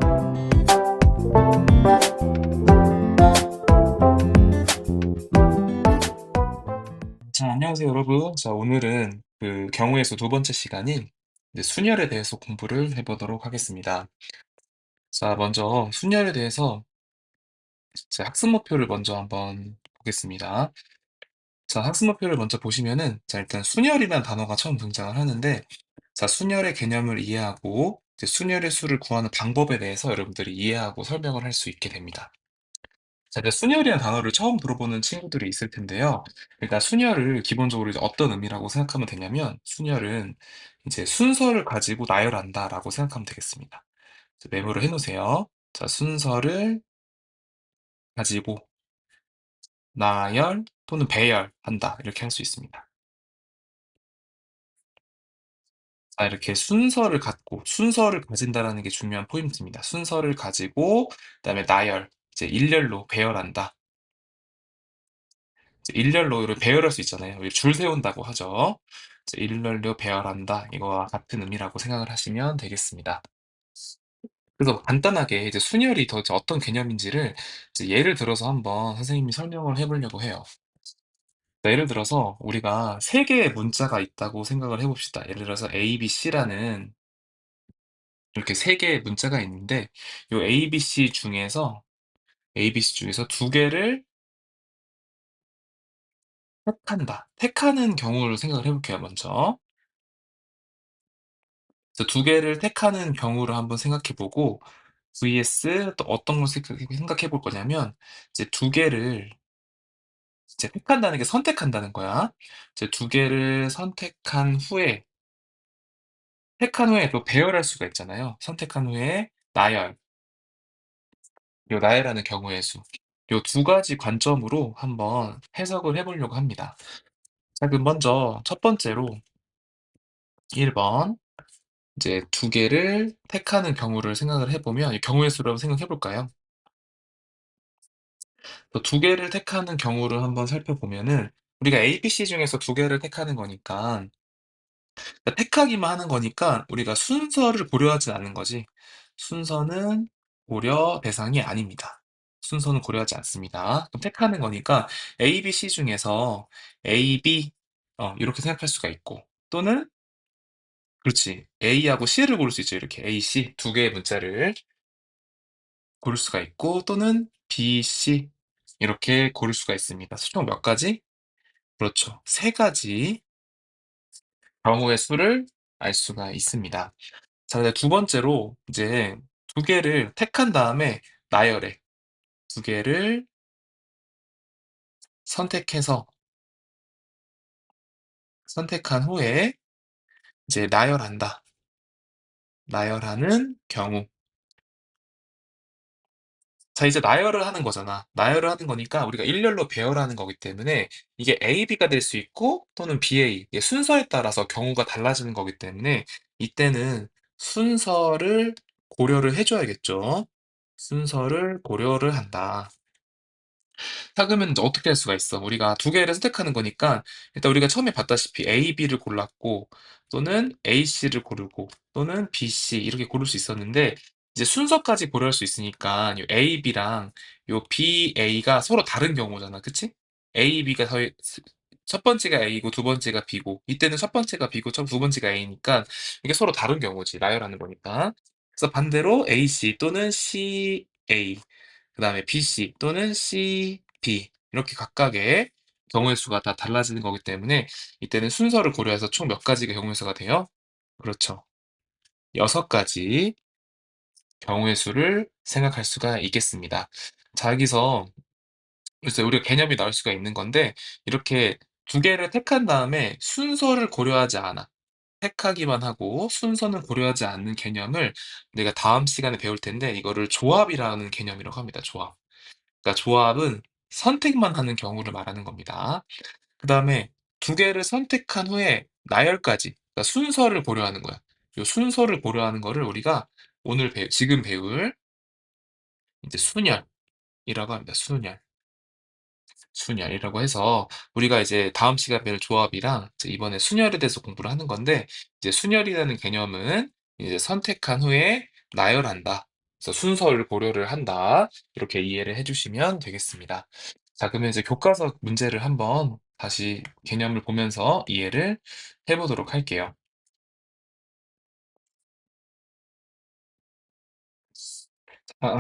자, 안녕하세요, 여러분. 자, 오늘은 그 경우의 수 두 번째 시간인 이제 순열에 대해서 공부를 해보도록 하겠습니다. 자, 먼저 순열에 대해서 제 학습 목표를 먼저 한번 보겠습니다. 자, 학습 목표를 먼저 보시면은, 자, 일단 순열이라는 단어가 처음 등장을 하는데, 자, 순열의 개념을 이해하고, 이제 순열의 수를 구하는 방법에 대해서 여러분들이 이해하고 설명을 할 수 있게 됩니다. 자, 이제 순열이라는 단어를 처음 들어보는 친구들이 있을 텐데요. 일단 순열을 기본적으로 이제 어떤 의미라고 생각하면 되냐면, 순열은 이제 순서를 가지고 나열한다라고 생각하면 되겠습니다. 자, 메모를 해놓으세요. 자, 순서를 가지고 나열 또는 배열한다. 이렇게 할 수 있습니다. 자, 이렇게 순서를 갖고, 순서를 가진다라는 게 중요한 포인트입니다. 순서를 가지고, 그다음에 나열, 이제 일렬로 배열한다. 이제 일렬로 이렇게 배열할 수 있잖아요. 이렇게 줄 세운다고 하죠. 이제 일렬로 배열한다. 이거와 같은 의미라고 생각을 하시면 되겠습니다. 그래서 간단하게 이제 순열이 더 이제 어떤 개념인지를 이제 예를 들어서 한번 선생님이 설명을 해보려고 해요. 자, 예를 들어서 우리가 세 개의 문자가 있다고 생각을 해봅시다. 예를 들어서 A, B, C라는 이렇게 세 개의 문자가 있는데 요 A, B, C 중에서 A, B, C 중에서 두 개를 택한다. 택하는 경우를 생각을 해볼게요, 먼저. 그래서 두 개를 택하는 경우를 한번 생각해 보고 vs 또 어떤 걸 생각해 볼 거냐면 이제 두 개를 이제 택한다는 게 선택한다는 거야. 이제 두 개를 선택한 후에 택한 후에 또 배열할 수가 있잖아요. 선택한 후에 나열, 요 나열하는 경우의 수. 요 두 가지 관점으로 한번 해석을 해 보려고 합니다. 자, 그럼 먼저 첫 번째로 1번 이제 두 개를 택하는 경우를 생각을 해 보면 이 경우의 수라고 생각해 볼까요? 두 개를 택하는 경우를 한번 살펴보면은 우리가 A, B, C 중에서 두 개를 택하는 거니까 택하기만 하는 거니까 우리가 순서를 고려하지 않는 거지. 순서는 고려 대상이 아닙니다. 순서는 고려하지 않습니다. 그럼 택하는 거니까 A, B, C 중에서 A, B 이렇게 생각할 수가 있고 또는 그렇지. A하고 C를 고를 수 있죠. 이렇게 A, C 두 개의 문자를 고를 수가 있고 또는 B, C 이렇게 고를 수가 있습니다. 총 몇 가지? 그렇죠. 세 가지 경우의 수를 알 수가 있습니다. 자, 근데 두 번째로 이제 두 개를 택한 다음에 나열해. 두 개를 선택해서 선택한 후에 이제 나열한다. 나열하는 경우. 자, 이제 나열을 하는 거잖아. 나열을 하는 거니까 우리가 일렬로 배열하는 거기 때문에 이게 A, B가 될 수 있고 또는 BA. 이게 순서에 따라서 경우가 달라지는 거기 때문에 이때는 순서를 고려를 해줘야겠죠. 순서를 고려를 한다. 자, 그러면 이제 어떻게 할 수가 있어? 우리가 두 개를 선택하는 거니까 일단 우리가 처음에 봤다시피 A, B를 골랐고 또는 A, C를 고르고 또는 B, C 이렇게 고를 수 있었는데 이제 순서까지 고려할 수 있으니까 요 A, B랑 요 B, A가 서로 다른 경우잖아. 그치? A, B가 첫 번째가 A고 두 번째가 B고 이때는 첫 번째가 B고 두 번째가 A니까 이게 서로 다른 경우지. 나열하는 거니까. 그래서 반대로 A, C 또는 C, A 그다음에 BC 또는 CB 이렇게 각각의 경우의 수가 다 달라지는 거기 때문에 이때는 순서를 고려해서 총 몇 가지가 경우의 수가 돼요? 그렇죠. 6가지 경우의 수를 생각할 수가 있겠습니다. 자, 여기서 글쎄 우리가 개념이 나올 수가 있는 건데 이렇게 두 개를 택한 다음에 순서를 고려하지 않아. 택하기만 하고 순서는 고려하지 않는 개념을 내가 다음 시간에 배울 텐데 이거를 조합이라는 개념이라고 합니다. 조합. 그러니까 조합은 선택만 하는 경우를 말하는 겁니다. 그 다음에 두 개를 선택한 후에 나열까지, 그러니까 순서를 고려하는 거야. 이 순서를 고려하는 거를 우리가 지금 배울 이제 순열이라고 합니다. 순열이라고 해서 우리가 이제 다음 시간 배울 조합이랑 이제 이번에 순열에 대해서 공부를 하는 건데 이제 순열이라는 개념은 이제 선택한 후에 나열한다. 그래서 순서를 고려를 한다. 이렇게 이해를 해주시면 되겠습니다. 자, 그러면 이제 교과서 문제를 한번 다시 개념을 보면서 이해를 해보도록 할게요.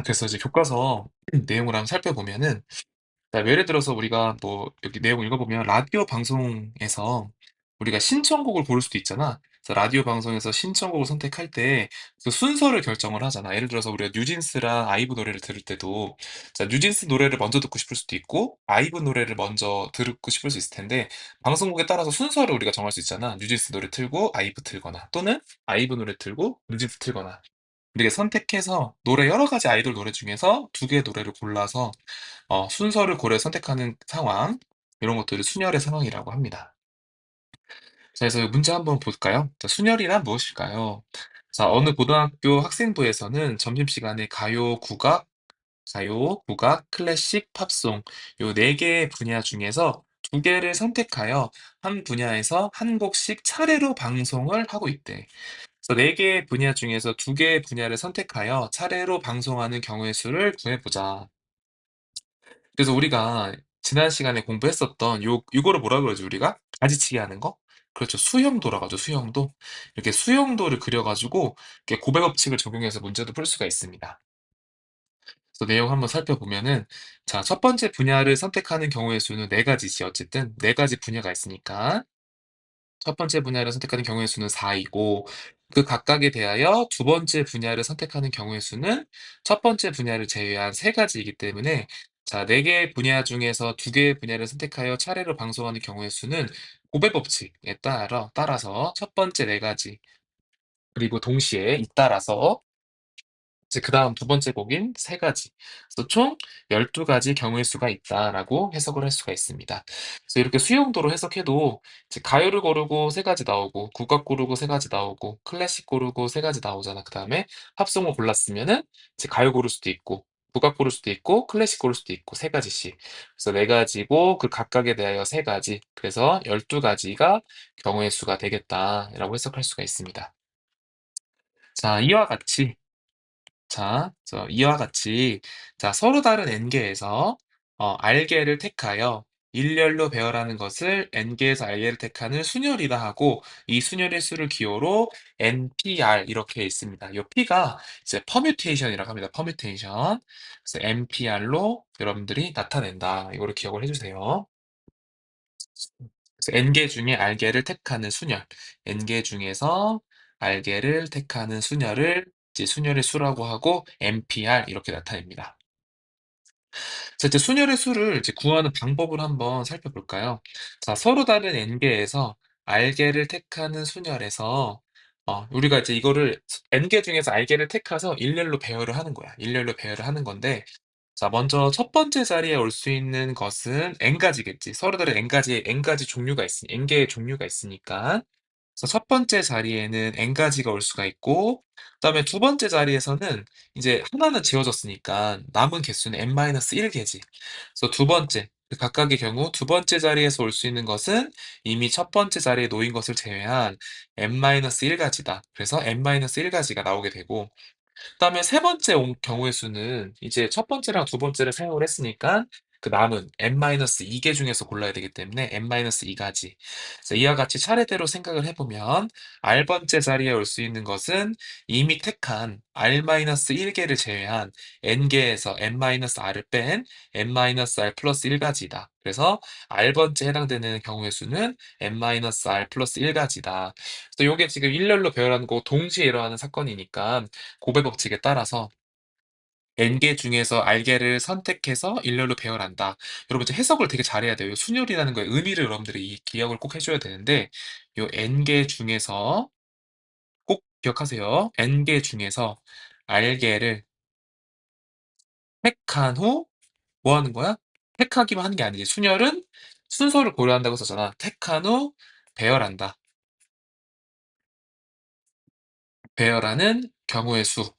그래서 이제 교과서 내용을 한번 살펴보면은, 자, 예를 들어서 우리가 뭐 여기 내용 읽어보면 라디오 방송에서 우리가 신청곡을 고를 수도 있잖아. 그래서 라디오 방송에서 신청곡을 선택할 때 그 순서를 결정을 하잖아. 예를 들어서 우리가 뉴진스랑 아이브 노래를 들을 때도, 자, 뉴진스 노래를 먼저 듣고 싶을 수도 있고 아이브 노래를 먼저 듣고 싶을 수 있을 텐데, 방송국에 따라서 순서를 우리가 정할 수 있잖아. 뉴진스 노래 틀고 아이브 틀거나 또는 아이브 노래 틀고 뉴진스 틀거나, 우리가 선택해서 노래 여러 가지 아이돌 노래 중에서 두 개의 노래를 골라서 순서를 고려 선택하는 상황, 이런 것들을 순열의 상황이라고 합니다. 자, 그래서 문제 한번 볼까요? 자, 순열이란 무엇일까요? 자, 어느 고등학교 학생부에서는 점심시간에 가요, 국악, 클래식, 팝송 요 네 개의 분야 중에서 두 개를 선택하여 한 분야에서 한 곡씩 차례로 방송을 하고 있대. 그래서 네 개의 분야 중에서 두 개의 분야를 선택하여 차례로 방송하는 경우의 수를 구해보자. 그래서 우리가 지난 시간에 공부했었던 요거를 뭐라 그러지, 우리가? 가지치기 하는 거? 그렇죠. 수형도라고 하죠, 수형도. 이렇게 수형도를 그려가지고 이렇게 고배 법칙을 적용해서 문제도 풀 수가 있습니다. 그래서 내용 한번 살펴보면은, 자, 첫 번째 분야를 선택하는 경우의 수는 네 가지지. 어쨌든 네 가지 분야가 있으니까 첫 번째 분야를 선택하는 경우의 수는 4이고, 그 각각에 대하여 두 번째 분야를 선택하는 경우의 수는 첫 번째 분야를 제외한 세 가지이기 때문에, 자, 네 개의 분야 중에서 두 개의 분야를 선택하여 차례로 방송하는 경우의 수는 고배 법칙에 따라서 첫 번째 네 가지, 그리고 동시에 잇따라서 이제 그다음 두 번째 곡인 세 가지. 그래서 총 12가지 경우의 수가 있다라고 해석을 할 수가 있습니다. 그래서 이렇게 수용도로 해석해도 이제 가요를 고르고 세 가지 나오고, 국악 고르고 세 가지 나오고, 클래식 고르고 세 가지 나오잖아. 그다음에 팝송을 골랐으면은 이제 가요 고를 수도 있고, 국악 고를 수도 있고, 클래식 고를 수도 있고, 세 가지씩. 그래서 네 가지고 그 각각에 대하여 세 가지. 그래서 12가지가 경우의 수가 되겠다라고 해석할 수가 있습니다. 자, 이와 같이, 자, 서로 다른 n개에서 r개를 택하여 일렬로 배열하는 것을 n개에서 r개를 택하는 순열이라 하고, 이 순열의 수를 기호로 npr 이렇게 있습니다. 이 p가 이제 퍼뮤테이션이라고 합니다. 퍼뮤테이션. 그래서 npr로 여러분들이 나타낸다. 이거를 기억을 해주세요. 그래서 n개 중에 r개를 택하는 순열, n개 중에서 r개를 택하는 순열을 이제 순열의 수라고 하고 npr 이렇게 나타냅니다. 자, 이제 순열의 수를 이제 구하는 방법을 한번 살펴볼까요? 자, 서로 다른 n개에서 r개를 택하는 순열에서 우리가 이제 이거를 n개 중에서 r개를 택해서 일렬로 배열을 하는 거야. 일렬로 배열을 하는 건데, 자, 먼저 첫 번째 자리에 올 수 있는 것은 n가지겠지. 서로 다른 n가지 종류가 n개의 종류가 있으니까. 그래서 첫 번째 자리에는 n가지가 올 수가 있고, 그다음에 두 번째 자리에서는 이제 하나는 지워졌으니까 남은 개수는 n-1개지. 그래서 두 번째, 그 각각의 경우 두 번째 자리에서 올 수 있는 것은 이미 첫 번째 자리에 놓인 것을 제외한 n-1가지다. 그래서 n-1가지가 나오게 되고, 그다음에 세 번째 경우의 수는 이제 첫 번째랑 두 번째를 사용을 했으니까 그 남은 n-2개 중에서 골라야 되기 때문에 n-2가지. 그래서 이와 같이 차례대로 생각을 해보면 r번째 자리에 올 수 있는 것은 이미 택한 r-1개를 제외한 n개에서 n-r을 뺀 n-r 플러스 1가지다. 그래서 r번째 해당되는 경우의 수는 n-r 플러스 1가지다. 그래서 이게 지금 일렬로 배열하는 거 동시에 일어나는 사건이니까 고배 법칙에 따라서 n개 중에서 r개를 선택해서 일렬로 배열한다. 여러분 이제 해석을 되게 잘해야 돼요. 순열이라는 거의 의미를 여러분들이 기억을 꼭 해줘야 되는데, 요 n개 중에서 꼭 기억하세요. n개 중에서 r개를 택한 후 뭐 하는 거야? 택하기만 하는 게 아니지. 순열은 순서를 고려한다고 썼잖아. 택한 후 배열한다. 배열하는 경우의 수.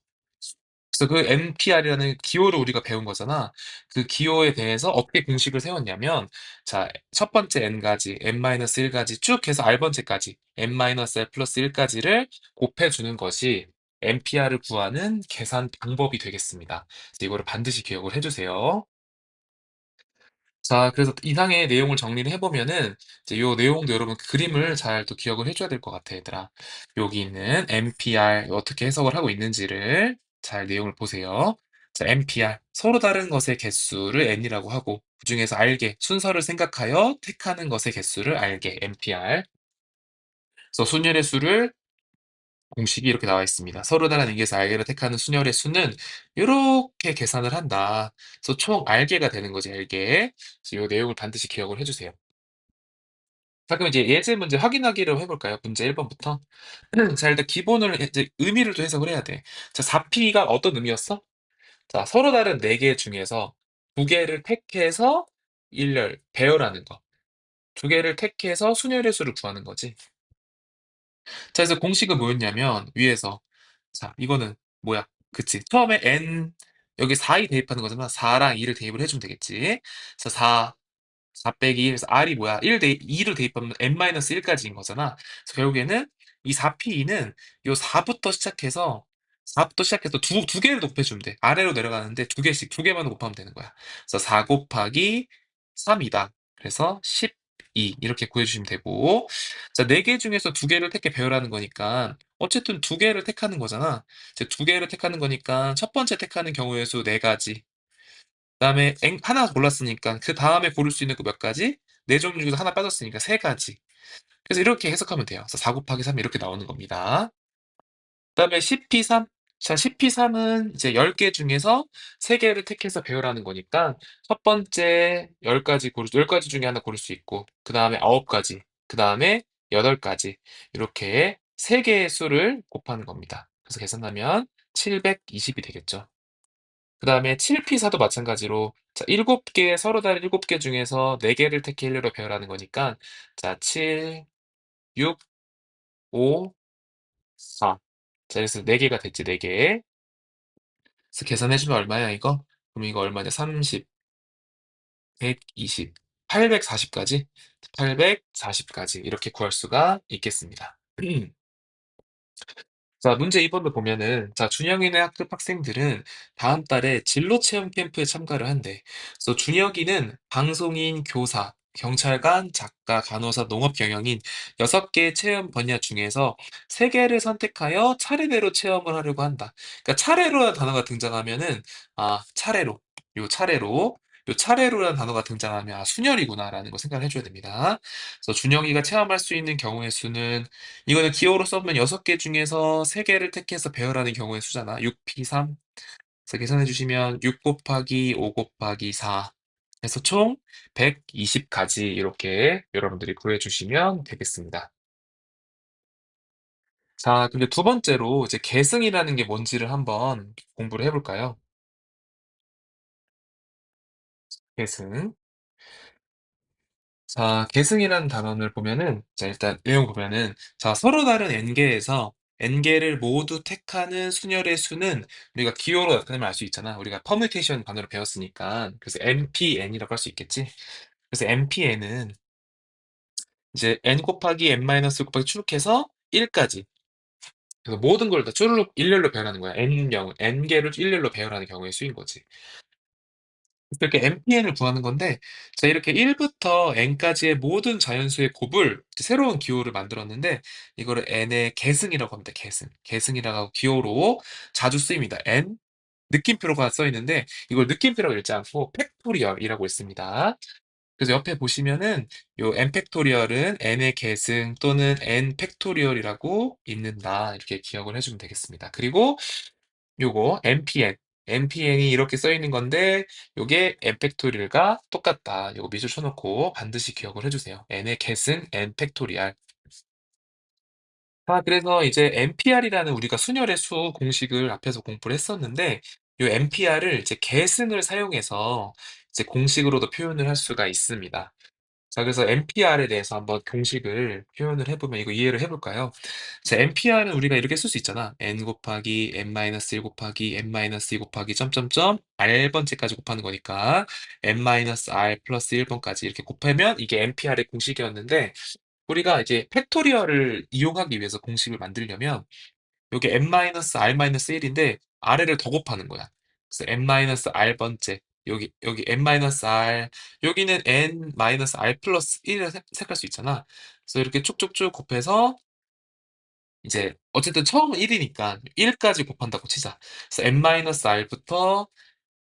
그래서 그 NPR이라는 기호를 우리가 배운 거잖아. 그 기호에 대해서 어떻게 공식을 세웠냐면, 자, 첫 번째 n가지, n-1가지 쭉 해서 r번째까지, n-r 플러스 1까지를 곱해주는 것이 NPR을 구하는 계산 방법이 되겠습니다. 그래서 이거를 반드시 기억을 해주세요. 자, 그래서 이상의 내용을 정리를 해보면은, 이제 요 내용도 여러분 그림을 잘 또 기억을 해줘야 될 것 같아, 얘들아. 여기 있는 NPR, 어떻게 해석을 하고 있는지를 잘 내용을 보세요. 자, NPR. 서로 다른 것의 개수를 n이라고 하고, 그중에서 알게, 순서를 생각하여 택하는 것의 개수를 알게, NPR. 그래서 순열의 수를 공식이 이렇게 나와 있습니다. 서로 다른 인계에서 알게를 택하는 순열의 수는 이렇게 계산을 한다. 그래서 총 알게가 되는 거지, 알게. 그래서 이 내용을 반드시 기억을 해주세요. 자, 그럼 이제 예제 문제 확인하기로 해볼까요? 문제 1번부터. 자, 일단 기본을 이제 의미를 또 해석을 해야 돼. 자, 4P가 어떤 의미였어? 자, 서로 다른 4개 중에서 2개를 택해서 일렬, 배열하는 거. 2개를 택해서 순열의 수를 구하는 거지. 자, 그래서 공식은 뭐였냐면, 위에서. 자, 이거는 뭐야? 그치. 처음에 n, 여기 4이 대입하는 거잖아. 4랑 2를 대입을 해주면 되겠지. 그래서 4 빼기 1, 그래서 R이 뭐야? 2를 대입하면 n-1까지인 거잖아. 그래서 결국에는 이 4P는 요 4부터 시작해서 두 개를 곱해주면 돼. 아래로 내려가는데 2개씩, 2개만 곱하면 되는 거야. 그래서 4 곱하기 3이다. 그래서 12. 이렇게 구해주시면 되고. 자, 4개 중에서 2개를 택해 배열하는 거니까, 어쨌든 2개를 택하는 거잖아. 이제 2개를 택하는 거니까, 첫 번째 택하는 경우의 수 4가지. 그다음에 하나 골랐으니까 그 다음에 고를 수 있는 거 몇 가지? 네 종류 중에서 하나 빠졌으니까 세 가지. 그래서 이렇게 해석하면 돼요. 그래서 4 곱하기 3 이렇게 나오는 겁니다. 그다음에 10p3. 자, 10p3은 이제 10개 중에서 3개를 택해서 배열하는 거니까 첫 번째 10가지 중에 하나 고를 수 있고 그다음에 9가지, 그다음에 8가지 이렇게 3개의 수를 곱하는 겁니다. 그래서 계산하면 720이 되겠죠. 그 다음에 7P4도 마찬가지로 자, 7개, 서로 다른 7개 중에서 4개를 택해 일렬로 배열하는 거니까 자, 7, 6, 5, 4. 자, 그래서 4개가 됐지, 4개. 그래서 계산해주면 얼마야, 이거? 그럼 이거 얼마냐? 30, 120, 840까지? 840까지 이렇게 구할 수가 있겠습니다. 자, 문제 2번도 보면은, 자, 준영이네 학급 학생들은 다음 달에 진로 체험 캠프에 참가를 한대. 그래서 준혁이는 방송인, 교사, 경찰관, 작가, 간호사, 농업 경영인 6개 체험 분야 중에서 3개를 선택하여 차례대로 체험을 하려고 한다. 그러니까 차례로라는 단어가 등장하면은, 아, 차례로. 요 차례로라는 단어가 등장하면, 아, 순혈이구나라는 거 생각을 해줘야 됩니다. 그래서 준영이가 체험할 수 있는 경우의 수는 이거는 기호로 써보면 6개 중에서 3개를 택해서 배열하는 경우의 수잖아. 6p3. 그래서 계산해 주시면 6 곱하기 5 곱하기 4 해서 총 120가지 이렇게 여러분들이 구해 주시면 되겠습니다. 자, 근데 두 번째로 이제 계승이라는 게 뭔지를 한번 공부를 해볼까요? 계승. 자, 계승이라는 단원을 보면은, 자, 일단 내용 보면은, 자, 서로 다른 n개에서 n개를 모두 택하는 순열의 수는 우리가 기호로 나타내면 알 수 있잖아. 우리가 퍼뮤테이션 단어를 배웠으니까. 그래서 MPN이라고 할 수 있겠지. 그래서 MPN은 이제 n 곱하기 n-1 곱하기 추룩해서 1까지. 그래서 모든 걸 다 쭈루룩 일렬로 배열하는 거야. n개를 일렬로 배열하는 경우의 수인 거지. 이렇게 MPN을 구하는 건데, 자, 이렇게 1부터 n까지의 모든 자연수의 곱을 이제 새로운 기호를 만들었는데, 이거를 n의 계승이라고 합니다. 계승이라고 하고 기호로 자주 쓰입니다. n, 느낌표가 써 있는데, 이걸 느낌표라고 읽지 않고 팩토리얼이라고 있습니다. 그래서 옆에 보시면은, 요 n 팩토리얼은 n의 계승 또는 n 팩토리얼이라고 읽는다. 이렇게 기억을 해주면 되겠습니다. 그리고 요거 NPN이 이렇게 써 있는 건데 요게 n 팩토리얼과 똑같다. 요거 밑줄 쳐놓고 반드시 기억을 해주세요. n의 계승 n 팩토리얼. 아, 그래서 이제 NPR이라는 우리가 순열의 수 공식을 앞에서 공부를 했었는데 요 NPR을 이제 계승을 사용해서 이제 공식으로도 표현을 할 수가 있습니다. 자, 그래서 NPR에 대해서 한번 공식을 표현을 해보면 이거 이해를 해볼까요? 자, NPR은 우리가 이렇게 쓸 수 있잖아. n 곱하기 n-1 곱하기 n-2 곱하기 점점점 r번째까지 곱하는 거니까 n-r 플러스 1번까지 이렇게 곱하면 이게 NPR의 공식이었는데 우리가 이제 팩토리얼을 이용하기 위해서 공식을 만들려면 요게 n-r-1인데 아래를 더 곱하는 거야. 그래서 n-r 번째, 여기 n-r, 여기는 n-r 플러스 1을 색할 수 있잖아. 그래서 이렇게 쭉쭉쭉 곱해서 이제 어쨌든 처음은 1이니까 1까지 곱한다고 치자. 그래서 n-r부터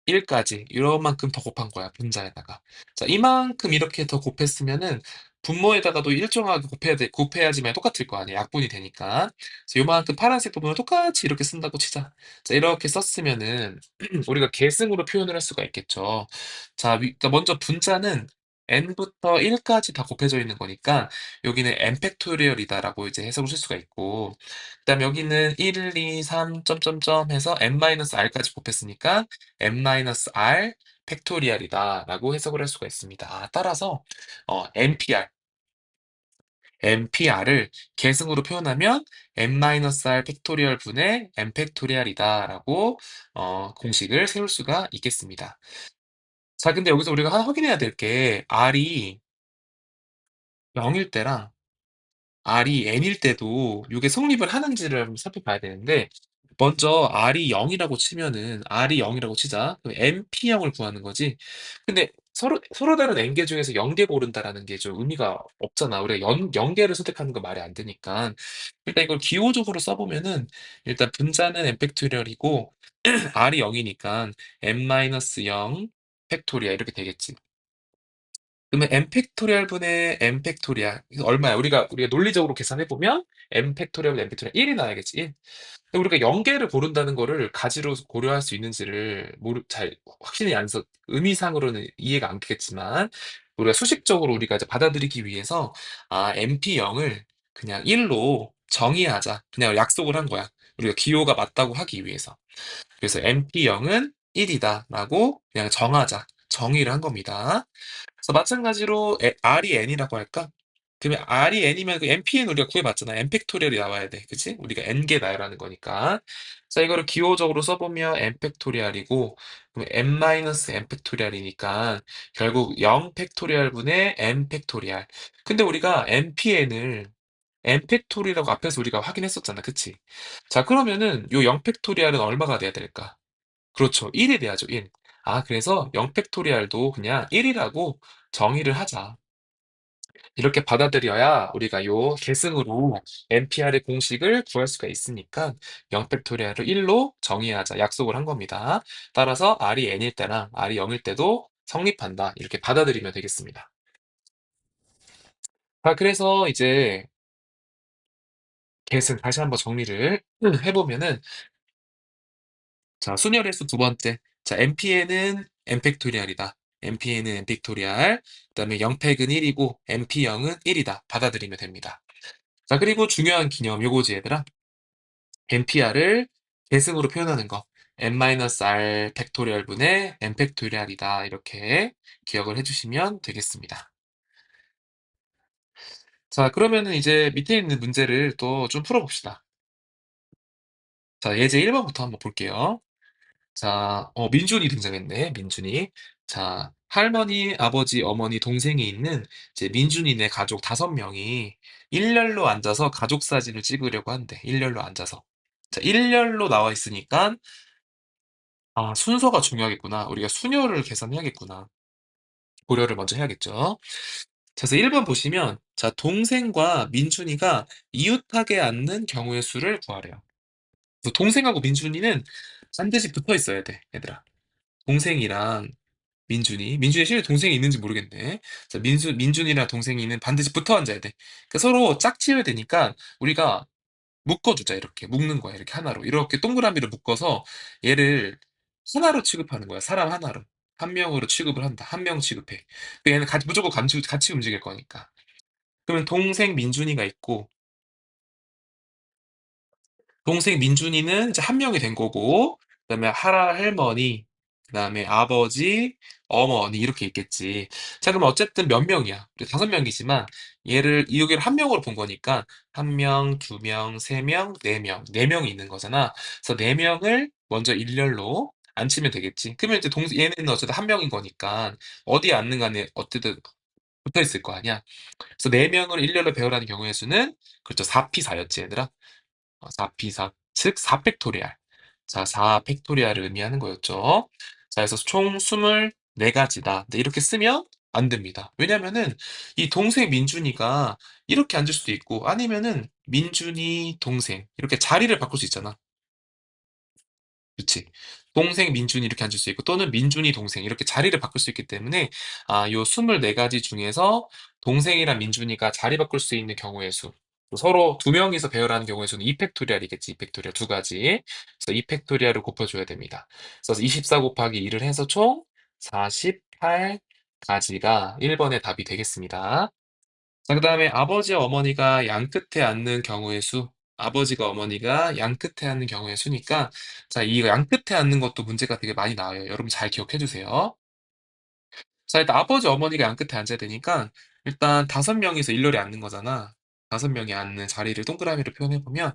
1까지 이만큼 더 곱한 거야, 분자에다가. 자, 이만큼 이렇게 더 곱했으면은 분모에다가도 일정하게 곱해야지만 똑같을 거 아니야. 약분이 되니까. 그래서 요만큼 파란색 부분을 똑같이 이렇게 쓴다고 치자. 자, 이렇게 썼으면은 우리가 계승으로 표현을 할 수가 있겠죠. 자, 그러니까 먼저 분자는 n부터 1까지 다 곱해져 있는 거니까 여기는 n 팩토리얼이다라고 이제 해석을 쓸 수가 있고, 그다음에 여기는 1, 2, 3 점점점 해서 n-r까지 곱했으니까 n-r 팩토리얼이다라고 해석을 할 수가 있습니다. 따라서 NPR을 계승으로 표현하면 n-r 팩토리얼 분의 n 팩토리얼이다라고 공식을 세울 수가 있겠습니다. 자, 근데 여기서 우리가 확인해야 될 게 r이 0일 때랑 R이 n일 때도 이게 성립을 하는지를 한번 살펴봐야 되는데, 먼저 R이 0이라고 치자. 그럼 NP형을 구하는 거지. 근데 서로 다른 n개 중에서 0개 고른다라는 게 좀 의미가 없잖아. 우리가 0개를 선택하는 건 말이 안 되니까. 일단 이걸 기호적으로 써보면은 일단 분자는 n 팩토리얼이고 R이 0이니까 n-0 팩토리얼 이렇게 되겠지. 그러면 n 팩토리얼 분의 n 팩토리얼 이거 얼마야? 우리가 논리적으로 계산해 보면 n 팩토리얼 n 팩토리얼 1이 나와야겠지. 1. 우리가 0개를 고른다는 거를 가지로 고려할 수 있는지를 잘 확신이 안 서, 의미상으로는 이해가 안 되겠지만 우리가 수식적으로 우리가 이제 받아들이기 위해서 np0을 그냥 1로 정의하자. 그냥 약속을 한 거야. 우리가 기호가 맞다고 하기 위해서. 그래서 np0은 1이다라고 그냥 정하자. 정의를 한 겁니다. 그래서 마찬가지로 R이 N이라고 할까? 그러면 R이 N이면 그 NPN 우리가 구해봤잖아. N 팩토리얼이 나와야 돼. 그치? 우리가 N개 나열하는 거니까. 자, 이거를 기호적으로 써보면 N 팩토리얼이고, 그럼 N-N 팩토리얼이니까 결국 0 팩토리얼 분의 N 팩토리얼. 근데 우리가 NPN을 N 팩토리라고 앞에서 우리가 확인했었잖아. 그치? 자, 그러면은 요 0 팩토리얼은 얼마가 돼야 될까? 그렇죠. 1이 돼야죠, 1. 그래서 0 팩토리얼도 그냥 1이라고 정의를 하자. 이렇게 받아들여야 우리가 요 계승으로 NPR의 공식을 구할 수가 있으니까 0 팩토리얼을 1로 정의하자. 약속을 한 겁니다. 따라서 R이 N일 때랑 R이 0일 때도 성립한다. 이렇게 받아들이면 되겠습니다. 자, 그래서 이제 계승 다시 한번 정리를 해보면은, 자, 순열의 수 두 번째. 자, NPN은 n 팩토리얼이다. NPN은 n 팩토리얼. 그다음에 0팩은 1이고 NP0은 1이다. 받아들이면 됩니다. 자, 그리고 중요한 기념 요거지 얘들아. NPR을 계승으로 표현하는 거. n-r 팩토리얼 분의 n 팩토리얼이다. 이렇게 기억을 해주시면 되겠습니다. 자, 그러면은 이제 밑에 있는 문제를 또 좀 풀어봅시다. 자, 예제 1번부터 한번 볼게요. 자, 민준이 등장했네, 민준이. 자, 할머니, 아버지, 어머니, 동생이 있는 이제 민준이네 가족 5명이 일렬로 앉아서 가족 사진을 찍으려고 한대. 일렬로 앉아서. 자, 일렬로 나와 있으니까, 순서가 중요하겠구나. 우리가 순열을 계산해야겠구나. 고려를 먼저 해야겠죠. 자, 그래서 1번 보시면, 자, 동생과 민준이가 이웃하게 앉는 경우의 수를 구하래요. 그래서 동생하고 민준이는 반드시 붙어 있어야 돼, 얘들아. 동생이랑 민준이 실제 동생이 있는지 모르겠네. 자, 민준이랑 동생이는 반드시 붙어 앉아야 돼. 그러니까 서로 짝지어야 되니까 우리가 묶어주자. 이렇게 묶는 거야. 이렇게 하나로. 이렇게 동그라미로 묶어서 얘를 하나로 취급하는 거야. 사람 하나로. 한 명으로 취급을 한다. 한 명 취급해. 얘는 무조건 같이 움직일 거니까. 그러면 동생 민준이가 있고, 동생 민준이는 이제 한 명이 된 거고, 그다음에 할머니, 그다음에 아버지, 어머니 이렇게 있겠지. 자, 그럼 어쨌든 몇 명이야? 우리 5명이지만 여기를 한 명으로 본 거니까 한 명, 두 명, 세 명, 네 명이 있는 거잖아. 그래서 네 명을 먼저 일렬로 앉히면 되겠지. 그러면 이제 얘는 어쨌든 한 명인 거니까 어디에 앉는 간에 어쨌든 붙어 있을 거 아니야. 그래서 네 명을 일렬로 배열하는 경우의 수는 그렇죠. 4P4였지, 얘들아. 4P4. 즉 4팩토리알. 자, 4팩토리알을 의미하는 거였죠. 자, 그래서 총 24가지다. 네, 이렇게 쓰면 안 됩니다. 왜냐면은 이 동생 민준이가 이렇게 앉을 수도 있고 아니면은 민준이 동생 이렇게 자리를 바꿀 수 있잖아. 그치. 동생 민준이 이렇게 앉을 수 있고 또는 민준이 동생 이렇게 자리를 바꿀 수 있기 때문에 요 24가지 중에서 동생이랑 민준이가 자리 바꿀 수 있는 경우의 수. 서로 두 명이서 배열하는 경우의 수는 2팩토리알이겠지. 2팩토리알 두 가지. 그래서 2팩토리알을 곱해줘야 됩니다. 그래서 24 곱하기 2를 해서 총 48가지가 1번의 답이 되겠습니다. 자, 그 다음에 아버지와 어머니가 양 끝에 앉는 경우의 수. 아버지가 어머니가 양 끝에 앉는 경우의 수니까, 자, 이 양 끝에 앉는 것도 문제가 되게 많이 나와요. 여러분 잘 기억해 주세요. 자, 일단 아버지, 어머니가 양 끝에 앉아야 되니까, 일단 5명이서 일렬에 앉는 거잖아. 5명이 앉는 자리를 동그라미로 표현해보면,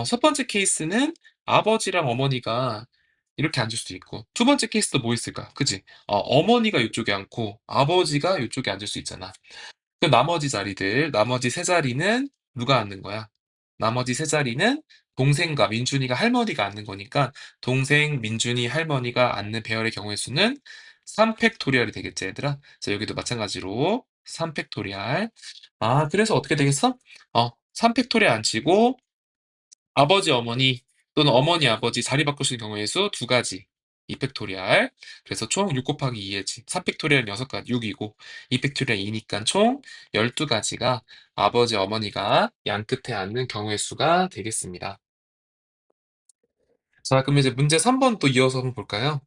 첫 번째 케이스는 아버지랑 어머니가 이렇게 앉을 수도 있고, 두 번째 케이스도 뭐 있을까? 그지? 어머니가 이쪽에 앉고, 아버지가 이쪽에 앉을 수 있잖아. 그 나머지 자리들, 나머지 세 자리는 누가 앉는 거야? 나머지 세 자리는 동생과 민준이가 할머니가 앉는 거니까 동생, 민준이, 할머니가 앉는 배열의 경우의 수는 3팩토리얼이 되겠지, 얘들아? 자, 여기도 마찬가지로 3팩토리얼. 아, 그래서 어떻게 되겠어? 3팩토리얼 안 치고 아버지, 어머니 또는 어머니, 아버지 자리 바꿀 수 있는 경우의 수 두 가지. 2팩토리얼. 그래서 총 6 곱하기 2의 3팩토리얼 6가지, 6이고 2팩토리얼 2니까 총 12가지가 아버지, 어머니가 양 끝에 앉는 경우의 수가 되겠습니다. 자, 그럼 이제 문제 3번 또 이어서 한번 볼까요?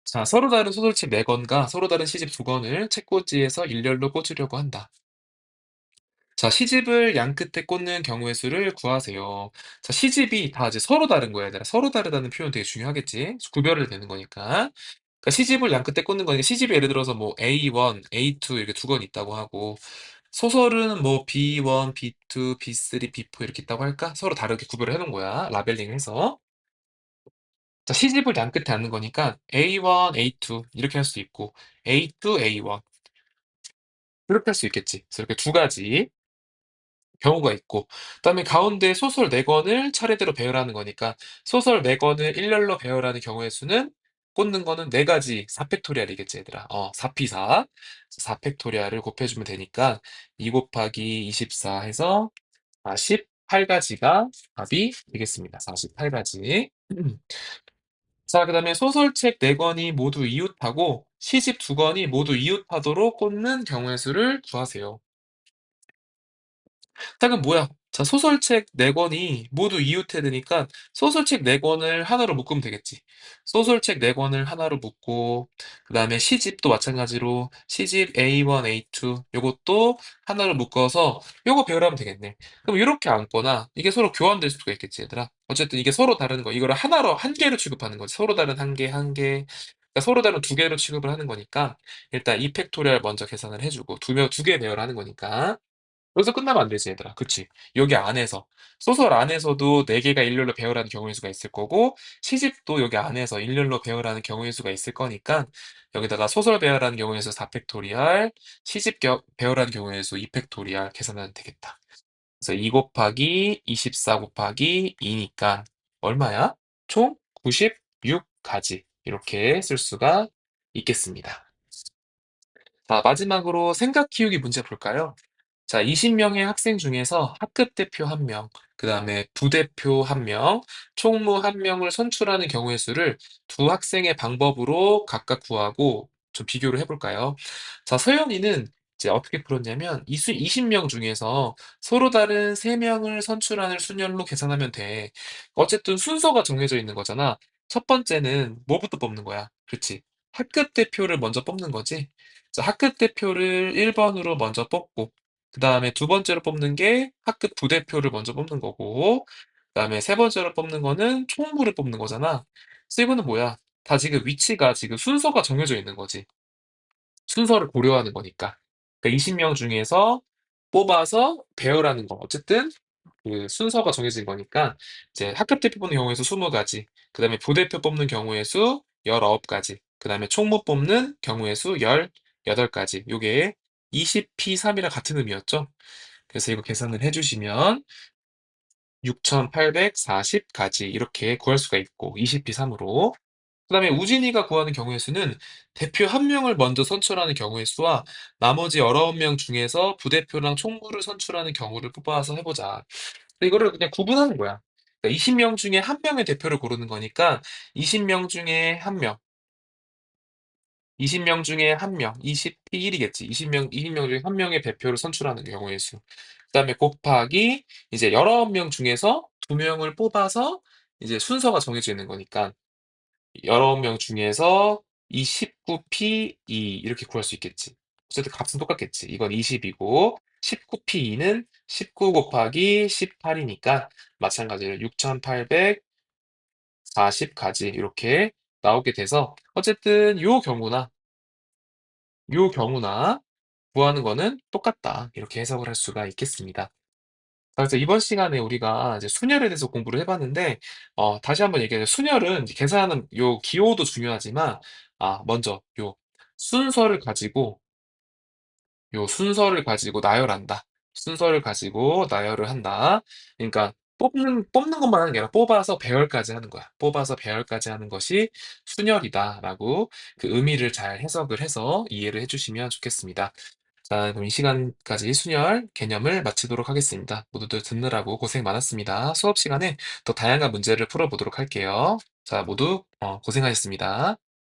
자, 서로 다른 소설책 4권과 서로 다른 시집 2권을 책꽂이에서 일렬로 꽂으려고 한다. 자, 시집을 양 끝에 꽂는 경우의 수를 구하세요. 자, 시집이 다 이제 서로 다른 거야, 얘들아. 서로 다르다는 표현 되게 중요하겠지? 구별을 되는 거니까. 그러니까 시집을 양 끝에 꽂는 거니까 시집이 예를 들어서 뭐 A1, A2 이렇게 2권 있다고 하고 소설은 뭐 B1, B2, B3, B4 이렇게 있다고 할까? 서로 다르게 구별을 해놓은 거야. 라벨링 해서. 자, 시집을 양 끝에 앉는 거니까 A1, A2 이렇게 할 수 있고 A2, A1 이렇게 할 수 있겠지. 그래서 이렇게 두 가지 경우가 있고 그다음에 가운데 소설 4권을 차례대로 배열하는 거니까 소설 4권을 일렬로 배열하는 경우의 수는 꽂는 거는 4가지 4팩토리얼이겠지 얘들아. 4P4. 4팩토리얼을 곱해주면 되니까 2 곱하기 24 해서 48가지가 답이 되겠습니다. 48가지. 자, 그다음에 소설책 4권이 모두 이웃하고 시집 2권이 모두 이웃하도록 꽂는 경우의 수를 구하세요. 자, 그럼 뭐야? 자, 소설책 4권이 모두 이웃해야 되니까 소설책 4권을 하나로 묶으면 되겠지. 소설책 4권을 하나로 묶고 그다음에 시집도 마찬가지로 시집 A1, A2 요것도 하나로 묶어서 요거 배열하면 되겠네. 그럼 이렇게 앉거나 이게 서로 교환될 수가 있겠지, 얘들아. 어쨌든 이게 서로 다른 거. 이거를 하나로 한 개로 취급하는 거지. 서로 다른 한 개, 한 개. 그러니까 서로 다른 두 개로 취급을 하는 거니까 일단 이 팩토리얼 먼저 계산을 해주고 두 개 배열하는 거니까 여기서 끝나면 안 되지, 얘들아. 그치? 여기 안에서. 소설 안에서도 4개가 일렬로 배열하는 경우의 수가 있을 거고, 시집도 여기 안에서 일렬로 배열하는 경우의 수가 있을 거니까, 여기다가 소설 배열하는 경우의 수 4팩토리얼, 시집 배열하는 경우의 수 2팩토리얼 계산하면 되겠다. 그래서 2 곱하기 24 곱하기 2니까 얼마야? 총 96가지. 이렇게 쓸 수가 있겠습니다. 자, 마지막으로 생각 키우기 문제 볼까요? 자, 20명의 학생 중에서 학급 대표 1명, 그 다음에 부대표 1명, 총무 1명을 선출하는 경우의 수를 두 학생의 방법으로 각각 구하고 좀 비교를 해볼까요? 자, 서연이는 이제 어떻게 풀었냐면, 이 20명 중에서 서로 다른 3명을 선출하는 순열로 계산하면 돼. 어쨌든 순서가 정해져 있는 거잖아. 첫 번째는 뭐부터 뽑는 거야? 그렇지. 학급 대표를 먼저 뽑는 거지. 자, 학급 대표를 1번으로 먼저 뽑고, 그 다음에 두 번째로 뽑는 게 학급 부대표를 먼저 뽑는 거고, 그 다음에 세 번째로 뽑는 거는 총무를 뽑는 거잖아. 그래서 이거는 뭐야? 다 지금 위치가 지금 순서가 정해져 있는 거지. 순서를 고려하는 거니까. 그러니까 20명 중에서 뽑아서 배열하는 거. 어쨌든 그 순서가 정해진 거니까 이제 학급 대표 뽑는 경우에서 20가지, 그 다음에 부대표 뽑는 경우의 수 19가지, 그 다음에 총무 뽑는 경우의 수 18가지. 요게 20P3이랑 같은 의미였죠. 그래서 이거 계산을 해주시면 6,840까지 이렇게 구할 수가 있고 20비 3으로. 그다음에 우진이가 구하는 경우의 수는 대표 한 명을 먼저 선출하는 경우의 수와 나머지 19명 중에서 부대표랑 총무를 선출하는 경우를 뽑아서 해 보자. 이거를 그냥 구분하는 거야. 그러니까 20명 중에 한 명의 대표를 고르는 거니까 20명 중에 한 명, 20명 중에 한 명, 20피 1이겠지. 20명 중에 한 명의 대표를 선출하는 경우의 수. 그다음에 곱하기 이제 19명 중에서 2명을 뽑아서 이제 순서가 정해져 있는 거니까 19명 중에서 이 19P2 이렇게 구할 수 있겠지. 어쨌든 값은 똑같겠지. 이건 20이고 19P2는 19 곱하기 18이니까 마찬가지로 6,840까지 이렇게 나오게 돼서 어쨌든 요 경우나 구하는 거는 똑같다. 이렇게 해석을 할 수가 있겠습니다. 그래서 이번 시간에 우리가 이제 순열에 대해서 공부를 해봤는데, 다시 한번 얘기하자. 순열은 이제 계산하는 요 기호도 중요하지만, 먼저 순서를 가지고, 순서를 가지고 나열한다. 순서를 가지고 나열을 한다. 그러니까 뽑는 것만 하는 게 아니라 뽑아서 배열까지 하는 거야. 뽑아서 배열까지 하는 것이 순열이다라고 그 의미를 잘 해석을 해서 이해를 해주시면 좋겠습니다. 자, 그럼 이 시간까지 순열 개념을 마치도록 하겠습니다. 모두들 듣느라고 고생 많았습니다. 수업 시간에 더 다양한 문제를 풀어보도록 할게요. 자, 모두 고생하셨습니다.